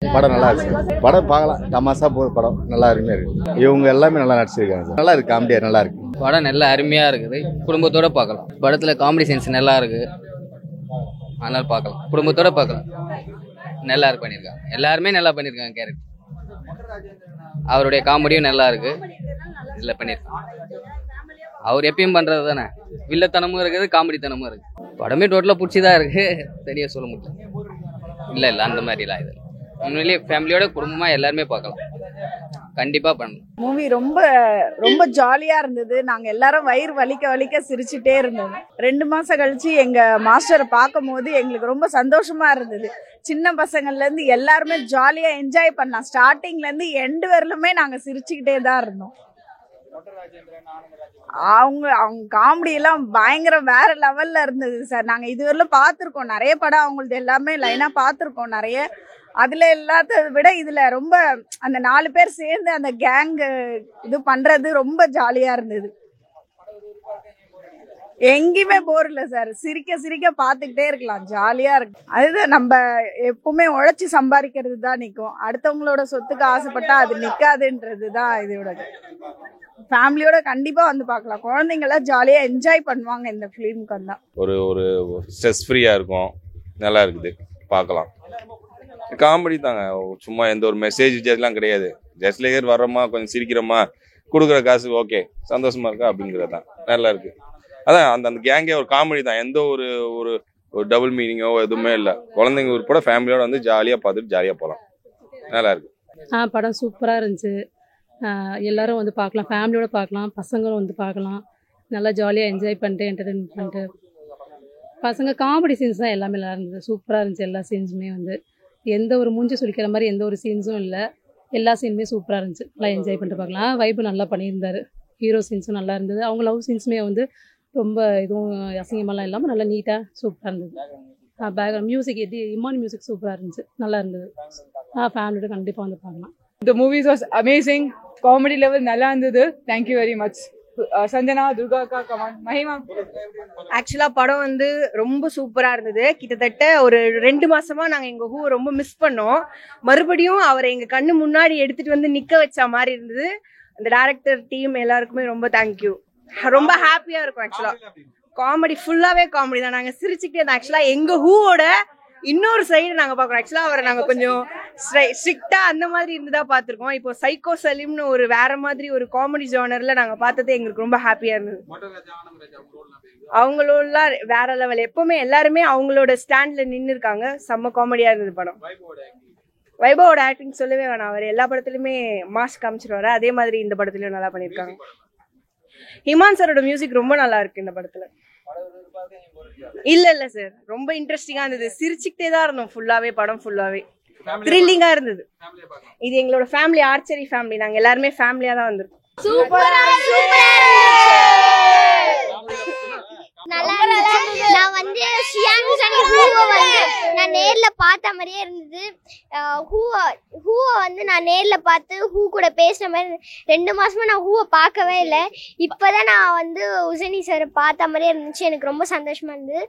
படம் நல்லா இருக்கு. படம் பார்க்கலாம், தமாசா போகிற படம் நல்லா இருக்குன்னு இருக்கு. இவங்க எல்லாமே நல்லா நடிச்சிருக்காங்க. நல்லா இருக்கு, காமெடியா நல்லா இருக்கு. படம் நல்லா அருமையா இருக்குது. குடும்பத்தோட பார்க்கலாம். படத்துல காமெடி சென்ஸ் நல்லா இருக்கு. அதனால பார்க்கலாம், குடும்பத்தோட பார்க்கலாம். நல்லா இருக்கு பண்ணியிருக்காங்க. எல்லாருமே நல்லா பண்ணியிருக்காங்க. கேரக்டர் அவருடைய காமெடியும் நல்லா இருக்கு. இதுல பண்ணியிருக்காங்க. அவர் எப்பயும் பண்றது தானே, வில்லத்தனமும் இருக்குது, காமெடித்தனமும் இருக்கு. படமே டோட்டலாக பிடிச்சிதான் இருக்கு. சரியா சொல்ல முடியல. இல்லை அந்த மாதிரிலாம் இது உண்மையிலேயே ஃபேமிலியோட குடும்பமா எல்லாருமே பார்க்கலாம். கண்டிப்பா பண்ணலாம். மூவி ரொம்ப ரொம்ப ஜாலியா இருந்தது. நாங்க எல்லாரும் வயிறு வலிக்க வலிக்க சிரிச்சுட்டே இருந்தோம். 2 மாசம் கழிச்சு எங்க மாஸ்டரை பார்க்கும் போது எங்களுக்கு ரொம்ப சந்தோஷமா இருந்தது. சின்ன பசங்கள்ல இருந்து எல்லாருமே ஜாலியா என்ஜாய் பண்ணலாம். ஸ்டார்டிங்ல இருந்து எண்டு வரலுமே நாங்க சிரிச்சுக்கிட்டே தான் இருந்தோம். அவங்க காமெடி எல்லாம் பயங்கர வேற லெவல்ல இருந்தது சார். நாங்க இதுவரையிலும் பார்த்துருக்கோம் நிறைய படம், அவங்களது எல்லாமே லைனா பார்த்துருக்கோம் நிறைய. அதுல எல்லாத்த விட இதுல ரொம்ப அந்த 4 பேர் சேர்ந்து அந்த கேங் இது பண்றது ரொம்ப ஜாலியா இருந்தது. எங்கேயுமே போர் இல்லை சார். சிரிக்க சிரிக்க பார்த்துக்கிட்டே இருக்கலாம், ஜாலியா இருக்கு. அதுதான் நம்ம எப்பவுமே உழைச்சி சம்பாதிக்கிறது தான் நிற்கும். அடுத்தவங்களோட சொத்துக்கு ஆசைப்பட்டா அது நிற்காதுன்றது தான் இதோட. ஃபேமிலியோட கண்டிப்பா வந்து பார்க்கலாம். குழந்தைங்களாம் ஜாலியா என்ஜாய் பண்ணுவாங்க இந்த ஃபிலிமுக்கு வந்தா. ஒரு ஸ்ட்ரெஸ் ஃப்ரீயா இருக்கும். நல்லா இருக்குது, பார்க்கலாம். காமெடி தாங்க, சும்மா எந்த ஒரு மெசேஜ் எல்லாம் கிடையாது. ஜஸ்ட் லேயர் வர்றோமா, கொஞ்சம் சிரிக்கிறோமா, கொடுக்குற காசு ஓகே, சந்தோஷமா இருக்கா அப்படிங்கிறது தான். நல்லா இருக்கு. அதான் அந்த கேங்கே ஒரு காமெடி தான். எந்த ஒரு டபுள் மீனிங்கோ எதுவுமே இல்லை. குழந்தைங்க உட்பட ஃபேமிலியோட வந்து ஜாலியாக பார்த்துட்டு ஜாலியாக போகலாம். நல்லா இருக்கு. படம் சூப்பராக இருந்துச்சு. எல்லாரும் வந்து பார்க்கலாம், ஃபேமிலியோட பார்க்கலாம், பசங்களும் வந்து பார்க்கலாம். நல்லா ஜாலியாக என்ஜாய் பண்ணிட்டு என்டர்டெயின் பண்ணிட்டு பசங்க காமெடி சீன்ஸ் தான் எல்லாமே நல்லா இருந்தது. சூப்பராக இருந்துச்சு. எல்லா சீன்ஸுமே வந்து எந்த ஒரு மூஞ்சி சுளிக்கிற மாதிரி எந்த ஒரு சீன்ஸும் இல்லை. எல்லா சீனுமே சூப்பராக இருந்துச்சு. நல்லா என்ஜாய் பண்ணிட்டு பார்க்கலாம். வைப்பு நல்லா பண்ணியிருந்தாரு. ஹீரோ சீன்ஸும் நல்லா இருந்தது. அவங்க லவ் சீன்ஸுமே வந்து ரொம்ப இதுவும் அசிங்கமெல்லாம் இல்லாமல் நல்லா நீட்டாக சூப்பராக இருந்தது. பேக்ரவுண்ட் மியூசிக் இமான் மியூசிக் சூப்பராக இருந்துச்சு, நல்லா இருந்தது. ஃபேமிலியோட கண்டிப்பாக வந்து பார்க்கலாம். The movies was amazing. Comedy level நல்லா இருந்தது. Thank you very much. Sanjana, Durga அக்கா, கமான், மஹிமா. ஆக்சுவலா படம் வந்து ரொம்ப சூப்பரா இருந்தது. கிட்டத்தட்ட ஒரு 2 மாசமா நாங்க எங்க ஹூ ரொம்ப மிஸ் பண்ணோம். மறுபடியும் அவரை எங்க கண்ணு முன்னாடி எடுத்துட்டு வந்து நிக்க வச்ச மாதிரி இருந்தது. அந்த டைரக்டர் டீம் எல்லாருக்குமே ரொம்ப தேங்க்யூ. ரொம்ப ஹாப்பியா இருக்கும். ஆக்சுவலா காமெடி ஃபுல்லாவே காமெடி தான். நாங்க சிரிச்சுக்கிட்டே தான். ஆக்சுவலா எங்க ஹூவோட இன்னொரு சைடு நாங்க பாக்குறோம். ஆக்சுவலா அவரை நாங்க கொஞ்சம் ஸ்ட்ரிக்டா அந்த மாதிரி இருந்துதா பாத்துருக்கோம். இப்போ சைக்கோ சலீம்னு ஒரு வேற மாதிரி ஒரு காமெடி ஜானர்ல நாங்க பார்த்ததே எங்களுக்கு ரொம்ப ஹாப்பியா இருந்தது. அவங்களோட வேற லெவல். எப்பவுமே எல்லாருமே அவங்களோட ஸ்டாண்ட்ல நின்று இருக்காங்க. செம்ம காமெடியா இருந்தது படம். வைபவோட ஆக்டிங் சொல்லவே வேணாம். அவர் எல்லா படத்துலயுமே மாஸ் காமிச்சிருவாரு. அதே மாதிரி இந்த படத்துலயும் நல்லா பண்ணிருக்காங்க. ஹிமான் சாரோட மியூசிக் ரொம்ப நல்லா இருக்கு இந்த படத்துல. இல்ல சார், ரொம்ப இன்ட்ரெஸ்டிங்கா இருந்தது. சிரிச்சுக்கிட்டே தான் இருந்தோம் ஃபுல்லாவே. படம் ஃபுல்லாவே த்ரில்லிங்கா இருந்தது. இது எங்களோட ஃபேமிலி, ஆர்ச்சரி ஃபேமிலி. நாங்க எல்லாருமே ஃபேமிலியா தான் வந்திருக்கோம். நான் வந்து நான் நேர்ல பார்த்த மாதிரியே இருந்தது. ஹூவை வந்து நான் நேர்ல பார்த்து ஹூ கூட பேசுற மாதிரி 2 மாசமா நான் ஹூவை பார்க்கவே இல்லை. இப்பதான் நான் வந்து உசைனி சாரை பார்த்த மாதிரியே இருந்துச்சு. எனக்கு ரொம்ப சந்தோஷமா இருந்தது.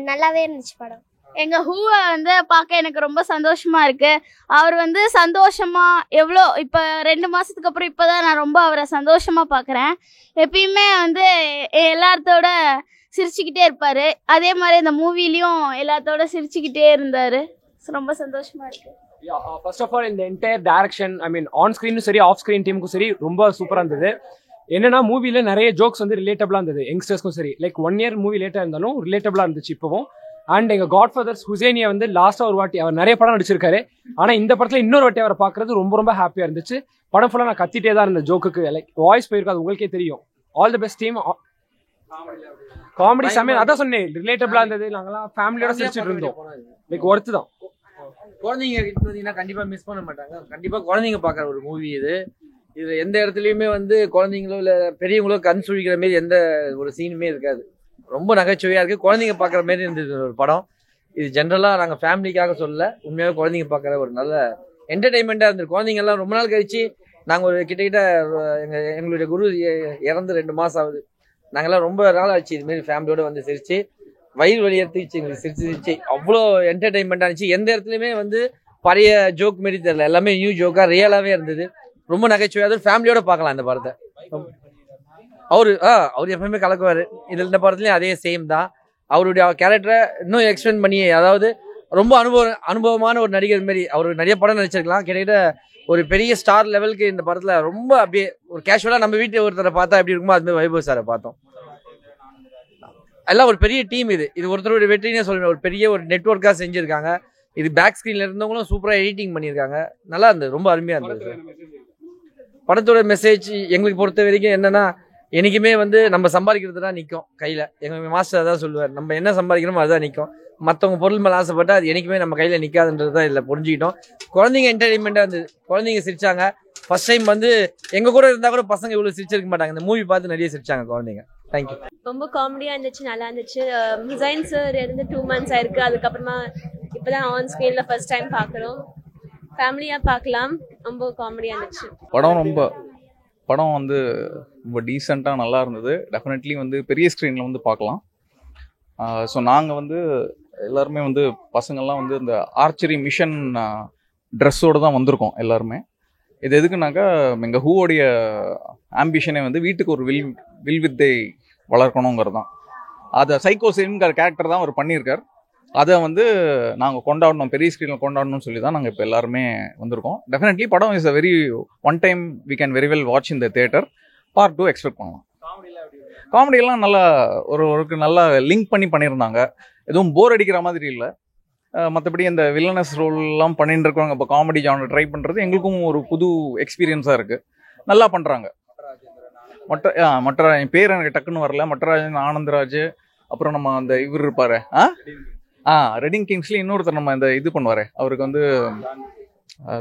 நல்லாவே இருந்துச்சு படம். எங்க ஹூவை வந்து பார்க்க எனக்கு ரொம்ப சந்தோஷமா இருக்கு. அவர் வந்து சந்தோஷமா எவ்வளோ இப்போ 2 மாசத்துக்கு அப்புறம் இப்போதான் நான் ரொம்ப அவரை சந்தோஷமா பார்க்குறேன். எப்பயுமே வந்து எல்லாத்தோட சிரிச்சுக்கிட்டே இருப்பாரு. அதே மாதிரி இந்த மூவிலையும் எல்லாத்தோட சிரிச்சுக்கிட்டே இருந்தாரு. ரொம்ப சந்தோஷமா இருக்கு. ஃபர்ஸ்ட் ஆஃப் ஆல் இந்த entire direction, I mean on ஸ்க்ரீனும் சரி ஆஃப் ஸ்க்ரீன் டீமுக்கும் சரி ரொம்ப சூப்பராக இருந்தது. என்னன்னா மூவில நிறைய ஜோக்ஸ் வந்து ரிலேட்டபிளா இருந்தது. யங்ஸ்டர்ஸ்க்கும் சரி, லைக் 1 year மூவி லேட்டா இருந்தாலும் ரிலேட்டபிளா இருந்துச்சு இப்பவும். அண்ட் எங்க காட்ஃபாதர்ஸ் ஹுசேனியை வந்து லாஸ்டா ஒரு வாட்டி, அவர் நிறைய படம் நடிச்சிருக்காரு, ஆனா இந்த படத்துல இன்னொரு வாட்டி அவரை பாக்குறது ரொம்ப ரொம்ப ஹாப்பியா இருந்துச்சு. படம் ஃபுல்லா நான் கத்திட்டே தான் இருந்தேன் ஜோக்குக்கு. லைக் வாய்ஸ் போயிருக்காது, உங்களுக்கே தெரியும். All the best team. Comedy சமயம் அதான் சொன்னேன், ரிலேட்டபிளா இருந்தது. நாங்களாம் ஃபேமிலியோட சிரிச்சுட்டு இருந்தோம். லைக் ஒர்த்து தான். குழந்தைங்க பார்த்தீங்கன்னா கண்டிப்பா மிஸ் பண்ண மாட்டாங்க. கண்டிப்பா குழந்தைங்க பாக்குற ஒரு மூவி இது. இதுல எந்த இடத்துலயுமே வந்து குழந்தைங்களோ இல்ல பெரியவங்களோ கண் சுழிக்கிற மாதிரி எந்த ஒரு சீனுமே இருக்காது. ரொம்ப நகைச்சுவையா இருக்கு. குழந்தைங்க பாக்குற மாதிரி இருந்தது ஒரு படம். இது ஜென்ரலா நாங்க ஃபேமிலிக்காக சொல்லல, உண்மையாவே குழந்தைங்க பாக்குற ஒரு நல்ல என்டர்டைன்மெண்டா இருந்தது. குழந்தைங்க எல்லாம் ரொம்ப நாள் கழிச்சு, நாங்க ஒரு கிட்டத்தட்ட எங்களுடைய குரு இறந்து 2 மாசம் ஆகுது. நாங்கெல்லாம் ரொம்ப நாள் ஆச்சு இது மாதிரி ஃபேமிலியோட வந்து சிரிச்சு வயிறு வலி எடுத்துச்சு. எங்களுக்கு சிரிச்சு அவ்வளோ என்டர்டைன்மெண்டா இருந்துச்சு. எந்த இடத்துலையுமே வந்து பழைய ஜோக் மாரி தெரியல, எல்லாமே நியூ ஜோக்காக ரியலாகவே இருந்தது. ரொம்ப நகைச்சுவை, அதுவும் ஃபேமிலியோட பார்க்கலாம் இந்த படத்தை. அவர் எப்பவுமே கலக்குவார். இந்த படத்துலையும் அதே சேம் தான். அவருடைய கேரக்டரை இன்னும் எக்ஸ்பிளைன் பண்ணி, அதாவது ரொம்ப அனுபவமான ஒரு நடிகர் மாரி அவர் நிறைய படம் நடிச்சிருக்கலாம். கிட்டத்தட்ட ஒரு பெரிய ஸ்டார் லெவலுக்கு இந்த படத்தில் ரொம்ப அப்படியே ஒரு கேஷுவலாக நம்ம வீட்டில் ஒருத்தரை பார்த்தா எப்படி இருக்குமோ அதுமாதிரி வைபவ் சாரை பார்த்தோம். எல்லாம் ஒரு பெரிய டீம். இது ஒருத்தருடைய வெற்றினே சொல்லுவேன். ஒரு பெரிய ஒரு நெட்வொர்க்காக செஞ்சுருக்காங்க. இது பேக் ஸ்க்ரீனில் இருந்தவங்களும் சூப்பராக எடிட்டிங் பண்ணியிருக்காங்க. நல்லா இருந்தது, ரொம்ப அருமையாக இருந்தது. படத்தோட மெசேஜ் எங்களுக்கு பொறுத்த வரைக்கும் என்னன்னா, என்றைக்குமே வந்து நம்ம சம்பாதிக்கிறது தான் நிற்கும் கையில். எங்கள் மாஸ்டர் அதான் சொல்லுவார், நம்ம என்ன சம்பாதிக்கிறோமோ அதுதான் நிற்கும். மற்றவங்க பொருள் மேலே ஆசைப்பட்டால் அது என்றைக்குமே நம்ம கையில் நிற்காதுன்றது தான் இதில் புரிஞ்சுக்கிட்டோம். குழந்தைங்க என்டர்டெயின்மெண்ட்டாக இருந்தது. குழந்தைங்க சிரிச்சாங்க. ஃபர்ஸ்ட் டைம் வந்து எங்கள் கூட இருந்தால் கூட பசங்க இவ்வளோ சிரிச்சிருக்க மாட்டாங்க. இந்த மூவி பார்த்து நிறைய சிரிச்சாங்க குழந்தைங்க. தேங்க்யூ. ரொம்ப காமெடியாக இருந்துச்சு, நல்லா இருந்துச்சு. ஹுசைன் சார் இருந்து 2 months ஆயிருக்கு. அதுக்கப்புறமா இப்போ தான் ஆன் ஸ்க்ரீனில் ஃபர்ஸ்ட் டைம் பார்க்குறோம். ஃபேமிலியாக பார்க்கலாம். ரொம்ப காமெடியாக இருந்துச்சு. படம் வந்து ரொம்ப டீசெண்டாக நல்லா இருந்தது. டெஃபினெட்லி வந்து பெரிய ஸ்க்ரீனில் வந்து பார்க்கலாம். ஸோ நாங்கள் வந்து எல்லாருமே வந்து பசங்கள்லாம் வந்து இந்த ஆர்ச்சரி மிஷன் ட்ரெஸ்ஸோடு தான் வந்திருக்கோம் எல்லாருமே. இது எதுக்குனாக்கா எங்கள் ஹூவோடைய ஆம்பிஷனே வந்து வீட்டுக்கு ஒரு வில் வித்தை வளர்க்கணுங்கிறது தான். அதை சைக்கோ சேம்ங்கிற கேரக்டர் தான் அவர் பண்ணியிருக்கார். அதை வந்து நாங்கள் கொண்டாடணும், பெரிய ஸ்க்ரீனில் கொண்டாடணும்னு சொல்லி தான் நாங்கள் இப்போ எல்லாருமே வந்திருக்கோம். டெஃபினெட்லி படம் is a very one time we can very well watch in the theatre. Part 2 expect பண்ணலாம். காமெடியெல்லாம் நல்லா ஒரு நல்லா லிங்க் பண்ணியிருந்தாங்க. எதுவும் போர் அடிக்கிற மாதிரி இல்லை. மற்றபடி இந்த வில்லனஸ் ரோல்லாம் பண்ணிட்டு இருக்கவங்க இப்போ காமெடி ஜானர் ட்ரை பண்ணுறது எங்களுக்கும் ஒரு புது எக்ஸ்பீரியன்ஸாக இருக்குது. நல்லா பண்ணுறாங்க. மற்ற பேர் எனக்கு டக்குன்னு வரல. மற்றராஜன், ஆனந்தராஜ், அப்புறம் நம்ம அந்த இவர் இருப்பார் ரெடிங் கிங்ஸ்லி இன்னொருத்தர் நம்ம இந்த இது பண்ணுவார், அவருக்கு வந்து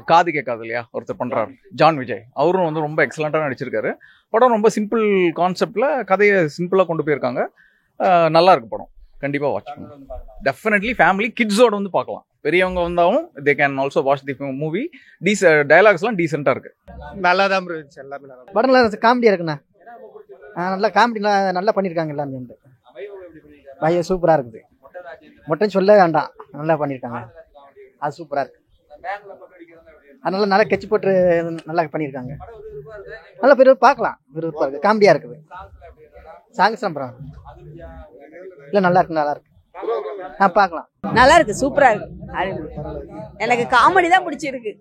காது கேட்காது இல்லையா ஒருத்தர் பண்ணுறாரு, ஜான் விஜய். அவரும் வந்து ரொம்ப எக்ஸலண்ட்டாக நடிச்சிருக்காரு. படம் ரொம்ப சிம்பிள் கான்செப்டில் கதையை சிம்பிளாக கொண்டு போயிருக்காங்க. நல்லா இருக்கு படம். கண்டிப்பாக வாட்ச் பண்ணுங்க. டெஃபினெட்லி ஃபேமிலி கிட்ஸோட வந்து பார்க்கலாம். பெரியவங்க வந்தாலும் they can also watch the movie. டயலாக்ஸ்லாம் டீசெண்டாக இருக்குது. நல்லா தான் இருந்துச்சு. எல்லாமே நல்லா படம் நல்லா காமெடியாக இருக்குண்ணா. நல்லா காமெடி நல்லா பண்ணியிருக்காங்க எல்லாமே. வந்து பையன் சூப்பராக இருக்குது. மட்டும் சொல்ல வேண்டாம், நல்லா பண்ணியிருக்காங்க. அது சூப்பராக இருக்குது. அதனால நல்லா கெச்சு போட்டு நல்லா பண்ணியிருக்காங்க. நல்லா பேர் பார்க்கலாம். விருப்பம் இருக்குது. காமெடியாக இருக்குது. சாங்ஸ் அப்புறம் இல்லை நல்லா இருக்கு. பார்க்கலாம். நல்லா இருக்கு, சூப்பரா இருக்கு. எனக்கு காமெடி தான் பிடிச்சிருக்கு.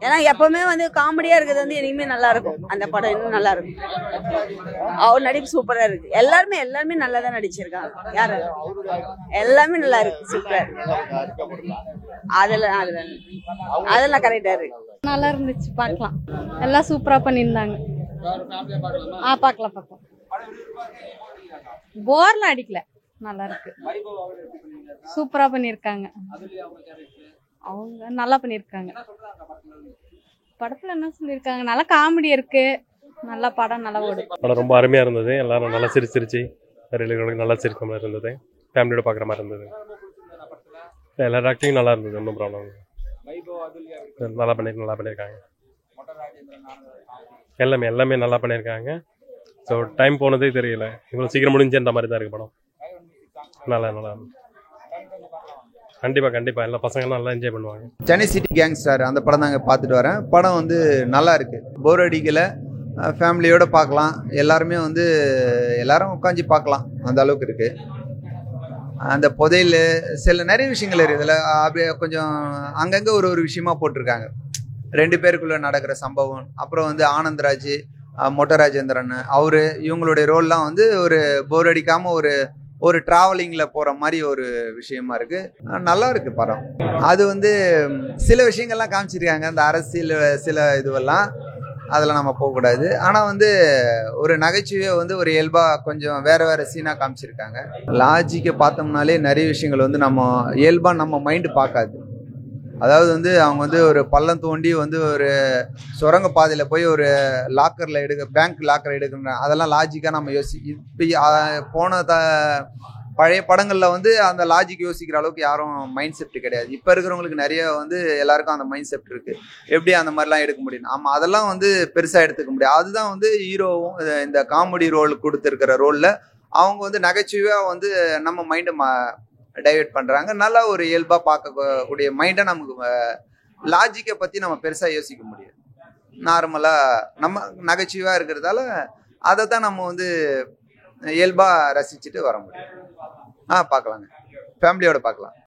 ஏன்னா எப்பவுமே வந்து காமெடியா இருக்கிறது வந்து இனிமே நல்லா இருக்கும். அந்த படம் இன்னும் நல்லா இருக்கும். அவர் நடிப்பு சூப்பரா இருக்கு. எல்லாருமே நல்லா தான் நடிச்சிருக்காங்க. யாரு எல்லாமே நல்லா இருக்கு, சூப்பரா இருக்கு. அதெல்லாம் கரெக்டா இருக்கு. நல்லா இருந்துச்சு, பார்க்கலாம். எல்லாம் சூப்பராக பண்ணியிருந்தாங்க. பார்க்கலாம். போர்லாம் அடிக்கல, நல்லா இருக்கு. சூப்பராக பண்ணியிருக்காங்க. அவங்க நல்லா பண்ணியிருக்காங்க. படத்தில் என்ன சொல்லியிருக்காங்க, நல்லா காமெடி இருக்கு. நல்லா படம் நல்லா ஓடும். படம் ரொம்ப அருமையாக இருந்தது. எல்லாரும் நல்லா சிரிச்சு நல்லா சிரிக்கிற மாதிரி இருந்தது. ஃபேமிலியோட பார்க்குற மாதிரி இருந்தது. எல்லாரும் ஆக்டிங் நல்லா இருந்தது. ஒன்றும் ப்ராப்ளம் நல்லா பண்ணியிருக்காங்க. எல்லாமே நல்லா பண்ணியிருக்காங்க. ஸோ டைம் போனதே தெரியல. இவ்வளோ சீக்கிரம் முடிஞ்சுன்ற மாதிரி தான் இருக்குது படம். நல்லா கண்டிப்பாக எல்லா பசங்களும் நல்லா என்ஜாய் பண்ணுவாங்க. சென்னை சிட்டி கேங்ஸ்டர் அந்த படம் தாங்க பார்த்துட்டு வரேன். படம் வந்து நல்லா இருக்குது. போர் அடிக்கலை. ஃபேமிலியோடு பார்க்கலாம். எல்லாருமே வந்து எல்லாரும் உட்காந்து பார்க்கலாம். அந்த அளவுக்கு இருக்குது. அந்த புதையல் சில நிறைய விஷயங்கள் இருக்குது. இதில் அப்படியே கொஞ்சம் அங்கங்கே ஒரு விஷயமா போட்டிருக்காங்க. 2 பேருக்குள்ளே நடக்கிற சம்பவம். அப்புறம் வந்து ஆனந்தராஜ், மொட்டை ராஜேந்திரன் இவங்களுடைய ரோல்லாம் வந்து ஒரு போர் அடிக்காமல் ஒரு ட்ராவலிங்கில் போகிற மாதிரி ஒரு விஷயமா இருக்குது. நல்லா இருக்குது படம். அது வந்து சில விஷயங்கள்லாம் காமிச்சிருக்காங்க. அந்த அரசியல் சில இதுவெல்லாம் அதில் நம்ம போகக்கூடாது. ஆனால் வந்து ஒரு நகைச்சுவையை வந்து ஒரு இயல்பாக கொஞ்சம் வேறு சீனாக காமிச்சிருக்காங்க. லாஜிக்கை பார்த்தோம்னாலே நிறைய விஷயங்கள் வந்து நம்ம இயல்பாக நம்ம மைண்டு பார்க்காது. அதாவது வந்து அவங்க வந்து ஒரு பள்ளம் தோண்டி வந்து ஒரு சுரங்க பாதையில் போய் ஒரு பேங்க் லாக்கர் எடுக்கணும். அதெல்லாம் லாஜிக்காக நம்ம இப்போ பழைய படங்களில் வந்து அந்த லாஜிக் யோசிக்கிற அளவுக்கு யாரும் மைண்ட் செட் கிடையாது. இப்போ இருக்கிறவங்களுக்கு நிறைய வந்து எல்லாருக்கும் அந்த மைண்ட் செட் இருக்குது. எப்படி அந்த மாதிரிலாம் எடுக்க முடியும்? ஆமாம், அதெல்லாம் வந்து பெருசாக எடுத்துக்க முடியாது. அதுதான் வந்து ஹீரோவும் இந்த காமெடி ரோல் கொடுத்துருக்கிற ரோலில் அவங்க வந்து நகைச்சுவையாக வந்து நம்ம மைண்டை டைவர்ட் பண்ணுறாங்க. நல்லா ஒரு இயல்பாக பார்க்கக்கூடிய மைண்டை நமக்கு லாஜிக்கை பற்றி நம்ம பெருசாக யோசிக்க முடியாது. நார்மலாக நம்ம நகைச்சுவையாக இருக்கிறதால அதை தான் நம்ம வந்து இயல்பாக ரசிச்சுட்டு வர முடியும். பார்க்கலாங்க, ஃபேமிலியோட பார்க்கலாம்.